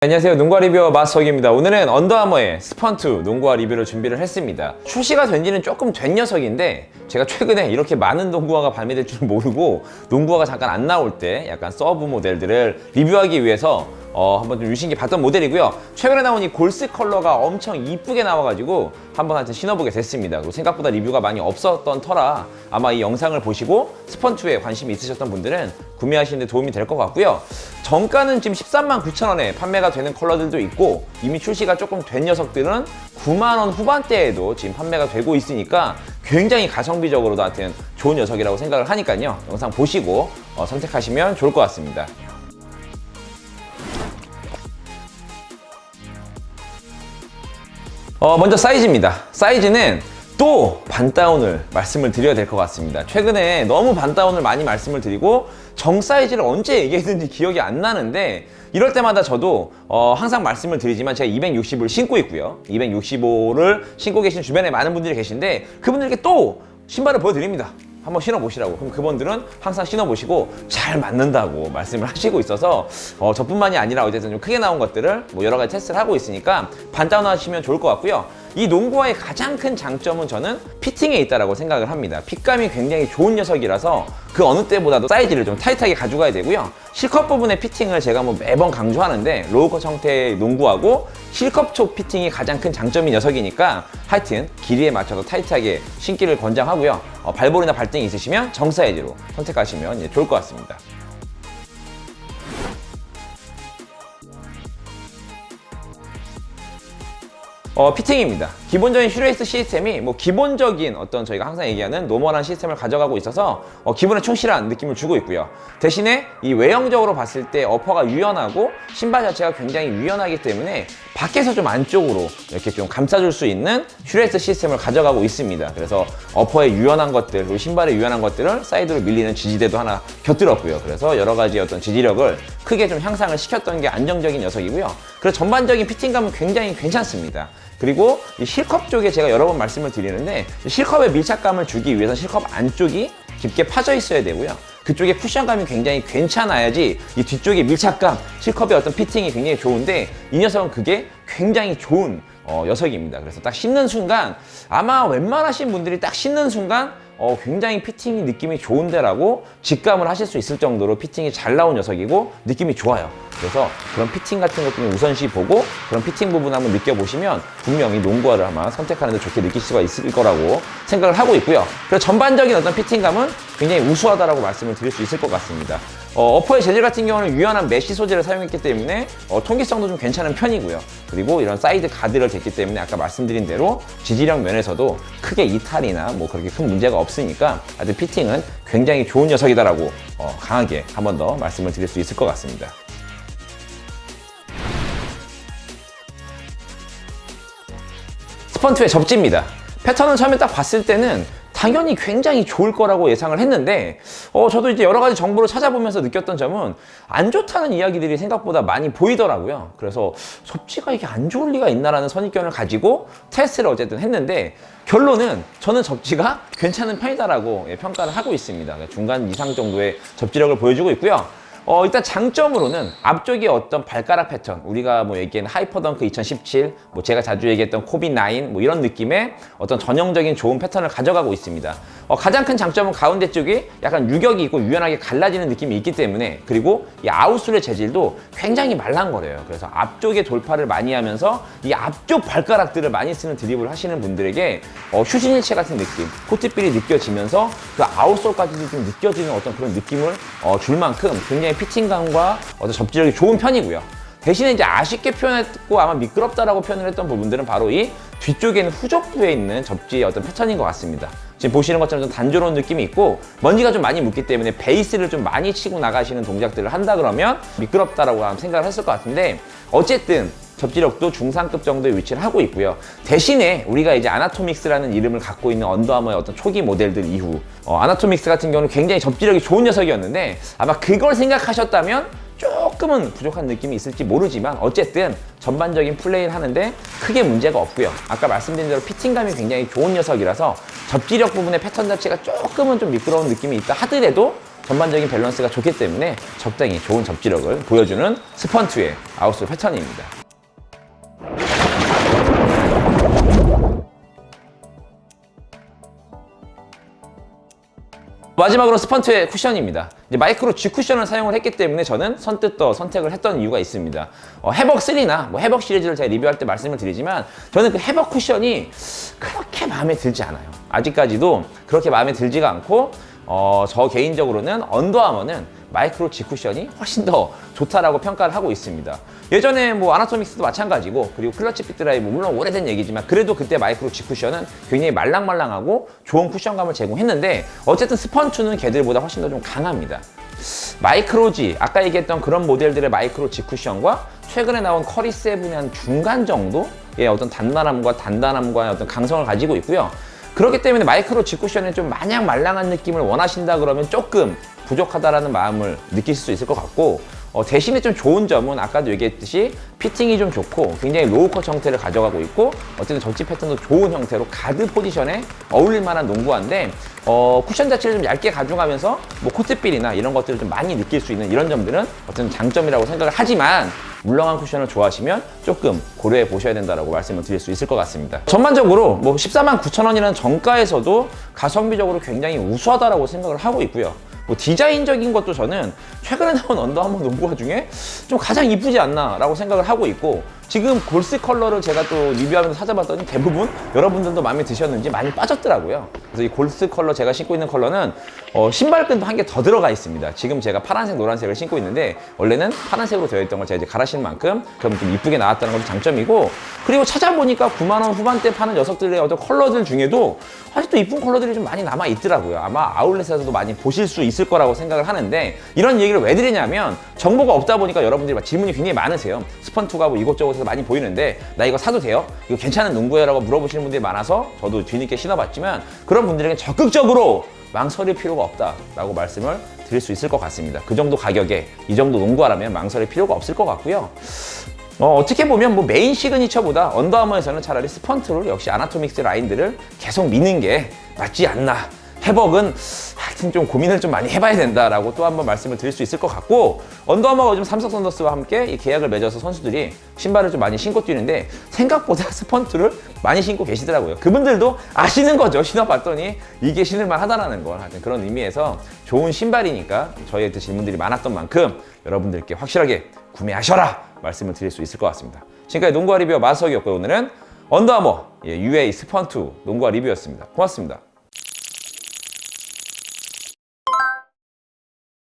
안녕하세요, 농구화 리뷰어 마스터기입니다. 오늘은 언더아머의 스펀2 농구화 리뷰를 준비를 했습니다. 출시가 된 지는 조금 된 녀석인데 제가 최근에 이렇게 많은 농구화가 발매될 줄 모르고 농구화가 잠깐 안 나올 때 약간 서브 모델들을 리뷰하기 위해서 한번 좀 유심히 봤던 모델이고요. 최근에 나온 이 골스 컬러가 엄청 이쁘게 나와가지고 한번 하여튼 신어보게 됐습니다. 그리고 생각보다 리뷰가 많이 없었던 터라 아마 이 영상을 보시고 스펀2에 관심이 있으셨던 분들은 구매하시는 데 도움이 될 것 같고요. 정가는 지금 13만 9천 원에 판매가 되는 컬러들도 있고 이미 출시가 조금 된 녀석들은 9만 원 후반대에도 지금 판매가 되고 있으니까 굉장히 가성비적으로도 하여튼 좋은 녀석이라고 생각을 하니까요. 영상 보시고 선택하시면 좋을 것 같습니다. 먼저 사이즈입니다. 사이즈는 또 반다운을 말씀을 드려야 될 것 같습니다. 최근에 너무 반다운을 많이 말씀을 드리고 정 사이즈를 언제 얘기했는지 기억이 안 나는데 이럴 때마다 저도 항상 말씀을 드리지만 제가 260을 신고 있고요. 265를 신고 계신 주변에 많은 분들이 계신데 그분들께 또 신발을 보여드립니다. 한번 신어보시라고. 그럼 그분들은 항상 신어보시고 잘 맞는다고 말씀을 하시고 있어서 저뿐만이 아니라 어쨌든 좀 크게 나온 것들을 뭐 여러 가지 테스트를 하고 있으니까 반다운 하시면 좋을 것 같고요. 이 농구화의 가장 큰 장점은 저는 피팅에 있다고 생각을 합니다. 핏감이 굉장히 좋은 녀석이라서 그 어느 때보다도 사이즈를 좀 타이트하게 가져가야 되고요. 실컵 부분의 피팅을 제가 뭐 매번 강조하는데 로우컷 형태의 농구하고 실컵 쪽 피팅이 가장 큰 장점인 녀석이니까 하여튼 길이에 맞춰서 타이트하게 신기를 권장하고요. 발볼이나 발등이 있으시면 정 사이즈로 선택하시면 좋을 것 같습니다. 피팅입니다. 기본적인 슈레이스 시스템이 뭐 기본적인 어떤 저희가 항상 얘기하는 노멀한 시스템을 가져가고 있어서 기본에 충실한 느낌을 주고 있고요. 대신에 이 외형적으로 봤을 때 어퍼가 유연하고 신발 자체가 굉장히 유연하기 때문에 밖에서 좀 안쪽으로 이렇게 좀 감싸줄 수 있는 슈레이스 시스템을 가져가고 있습니다. 그래서 어퍼의 유연한 것들 그리고 신발의 유연한 것들을 사이드로 밀리는 지지대도 하나 곁들였고요. 그래서 여러 가지 어떤 지지력을 크게 좀 향상을 시켰던 게 안정적인 녀석이고요. 그래서 전반적인 피팅감은 굉장히 괜찮습니다. 그리고 이 실컵 쪽에 제가 여러 번 말씀을 드리는데 실컵의 밀착감을 주기 위해서 실컵 안쪽이 깊게 파져 있어야 되고요. 그쪽에 쿠션감이 굉장히 괜찮아야지 이 뒤쪽의 밀착감, 실컵의 어떤 피팅이 굉장히 좋은데 이 녀석은 그게 굉장히 좋은 녀석입니다. 그래서 딱 신는 순간 아마 웬만하신 분들이 딱 신는 순간 굉장히 피팅이 느낌이 좋은데라고 직감을 하실 수 있을 정도로 피팅이 잘 나온 녀석이고 느낌이 좋아요. 그래서 그런 피팅 같은 것들은 우선시 보고 그런 피팅 부분 한번 느껴보시면 분명히 농구화를 아마 선택하는 데 좋게 느낄 수가 있을 거라고 생각을 하고 있고요. 그래서 전반적인 어떤 피팅감은 굉장히 우수하다라고 말씀을 드릴 수 있을 것 같습니다. 어퍼의 재질 같은 경우는 유연한 메쉬 소재를 사용했기 때문에 통기성도 좀 괜찮은 편이고요. 그리고 이런 사이드 가드를 댔기 때문에 아까 말씀드린 대로 지지력 면에서도 크게 이탈이나 뭐 그렇게 큰 문제가 없으니까 아주 피팅은 굉장히 좋은 녀석이다라고 강하게 한 번 더 말씀을 드릴 수 있을 것 같습니다. 스펀2의 접지입니다. 패턴은 처음에 딱 봤을 때는 당연히 굉장히 좋을 거라고 예상을 했는데 저도 이제 여러 가지 정보를 찾아보면서 느꼈던 점은 안 좋다는 이야기들이 생각보다 많이 보이더라고요. 그래서 접지가 이게 안 좋을 리가 있나라는 선입견을 가지고 테스트를 어쨌든 했는데 결론은 저는 접지가 괜찮은 편이다라고 평가를 하고 있습니다. 중간 이상 정도의 접지력을 보여주고 있고요. 일단 장점으로는 앞쪽에 어떤 발가락 패턴, 우리가 뭐 얘기하는 하이퍼덩크 2017, 뭐 제가 자주 얘기했던 코비9, 뭐 이런 느낌의 어떤 전형적인 좋은 패턴을 가져가고 있습니다. 가장 큰 장점은 가운데 쪽이 약간 유격이 있고 유연하게 갈라지는 느낌이 있기 때문에 그리고 이 아웃솔의 재질도 굉장히 말랑거려요. 그래서 앞쪽에 돌파를 많이 하면서 이 앞쪽 발가락들을 많이 쓰는 드리블을 하시는 분들에게 휴진일체 같은 느낌, 코트필이 느껴지면서 그 아웃솔까지도 좀 느껴지는 어떤 그런 느낌을 줄 만큼 굉장히 피팅감과 어떤 접지력이 좋은 편이고요. 대신에 이제 아쉽게 표현했고 아마 미끄럽다라고 표현을 했던 부분들은 바로 이 뒤쪽에는 후접부에 있는 접지의 어떤 패턴인 것 같습니다. 지금 보시는 것처럼 좀 단조로운 느낌이 있고 먼지가 좀 많이 묻기 때문에 베이스를 좀 많이 치고 나가시는 동작들을 한다 그러면 미끄럽다라고 생각을 했을 것 같은데 어쨌든 접지력도 중상급 정도의 위치를 하고 있고요. 대신에 우리가 이제 아나토믹스라는 이름을 갖고 있는 언더아머의 어떤 초기 모델들 이후 아나토믹스 같은 경우는 굉장히 접지력이 좋은 녀석이었는데 아마 그걸 생각하셨다면 조금은 부족한 느낌이 있을지 모르지만 어쨌든 전반적인 플레이를 하는데 크게 문제가 없고요. 아까 말씀드린 대로 피팅감이 굉장히 좋은 녀석이라서 접지력 부분의 패턴 자체가 조금은 좀 미끄러운 느낌이 있다 하더라도 전반적인 밸런스가 좋기 때문에 적당히 좋은 접지력을 보여주는 스펀트의 아웃솔 패턴입니다. 마지막으로 스펀트의 쿠션입니다. 이제 마이크로 G 쿠션을 사용을 했기 때문에 저는 선뜻 더 선택을 했던 이유가 있습니다. 해벅 3나 뭐 해벅 시리즈를 제가 리뷰할 때 말씀을 드리지만 저는 그 해벅 쿠션이 그렇게 마음에 들지 않아요. 아직까지도 그렇게 마음에 들지가 않고 저 개인적으로는 언더아머는 마이크로 G 쿠션이 훨씬 더 좋다라고 평가를 하고 있습니다. 예전에 뭐 아나토믹스도 마찬가지고 그리고 클러치 핏 드라이브 물론 오래된 얘기지만 그래도 그때 마이크로 G 쿠션은 굉장히 말랑말랑하고 좋은 쿠션감을 제공했는데 어쨌든 스펀트는 걔들보다 훨씬 더 좀 강합니다. 마이크로 G, 아까 얘기했던 그런 모델들의 마이크로 G 쿠션과 최근에 나온 커리 세븐의 한 중간 정도의 어떤 단단함과 어떤 강성을 가지고 있고요. 그렇기 때문에 마이크로 G 쿠션에 좀 마냥 말랑한 느낌을 원하신다 그러면 조금 부족하다라는 마음을 느끼실 수 있을 것 같고 대신에 좀 좋은 점은 아까도 얘기했듯이 피팅이 좀 좋고 굉장히 로우 컷 형태를 가져가고 있고 어쨌든 접지 패턴도 좋은 형태로 가드 포지션에 어울릴 만한 농구화인데 쿠션 자체를 좀 얇게 가져가면서 뭐 코트필이나 이런 것들을 좀 많이 느낄 수 있는 이런 점들은 어쨌든 장점이라고 생각을 하지만 물렁한 쿠션을 좋아하시면 조금 고려해 보셔야 된다라고 말씀을 드릴 수 있을 것 같습니다. 전반적으로 뭐 149,000원이라는 정가에서도 가성비적으로 굉장히 우수하다라고 생각을 하고 있고요. 뭐 디자인적인 것도 저는 최근에 나온 언더아머 농구화 중에 좀 가장 이쁘지 않나 라고 생각을 하고 있고 지금 골스 컬러를 제가 또 리뷰하면서 찾아봤더니 대부분 여러분들도 마음에 드셨는지 많이 빠졌더라고요. 그래서 이 골스 컬러 제가 신고 있는 컬러는 신발끈도 한 개 더 들어가 있습니다. 지금 제가 파란색, 노란색을 신고 있는데 원래는 파란색으로 되어 있던 걸 제가 이제 갈아 신은 만큼 그럼 좀 이쁘게 나왔다는 것도 장점이고 그리고 찾아보니까 9만 원 후반대 파는 녀석들의 어떤 컬러들 중에도 아직도 이쁜 컬러들이 좀 많이 남아 있더라고요. 아마 아울렛에서도 많이 보실 수 있을 거라고 생각을 하는데 이런 얘기를 왜 드리냐면 정보가 없다 보니까 여러분들이 막 질문이 굉장히 많으세요. 스펀트가 뭐 이곳저곳에서 많이 보이는데 나 이거 사도 돼요? 이거 괜찮은 농구예요라고 물어보시는 분들이 많아서 저도 뒤늦게 신어봤지만 그런 분들에게 적극적으로 망설일 필요가 없다라고 말씀을 드릴 수 있을 것 같습니다. 그 정도 가격에 이 정도 농구화라면 망설일 필요가 없을 것 같고요. 어떻게 보면 뭐 메인 시그니처보다 언더아머에서는 차라리 스펀트를 역시 아나토믹스 라인들을 계속 미는 게 맞지 않나. 해벅은 하여튼 좀 고민을 좀 많이 해봐야 된다라고 또 한번 말씀을 드릴 수 있을 것 같고 언더아머가 요즘 삼성 선더스와 함께 이 계약을 맺어서 선수들이 신발을 좀 많이 신고 뛰는데 생각보다 스펀트를 많이 신고 계시더라고요. 그분들도 아시는 거죠. 신어봤더니 이게 신을만 하다라는 걸. 하여튼 그런 의미에서 좋은 신발이니까 저희한테 질문들이 많았던 만큼 여러분들께 확실하게 구매하셔라 말씀을 드릴 수 있을 것 같습니다. 지금까지 농구화 리뷰어 마석이었고요. 오늘은 언더아머 UA 스펀트 농구화 리뷰였습니다. 고맙습니다.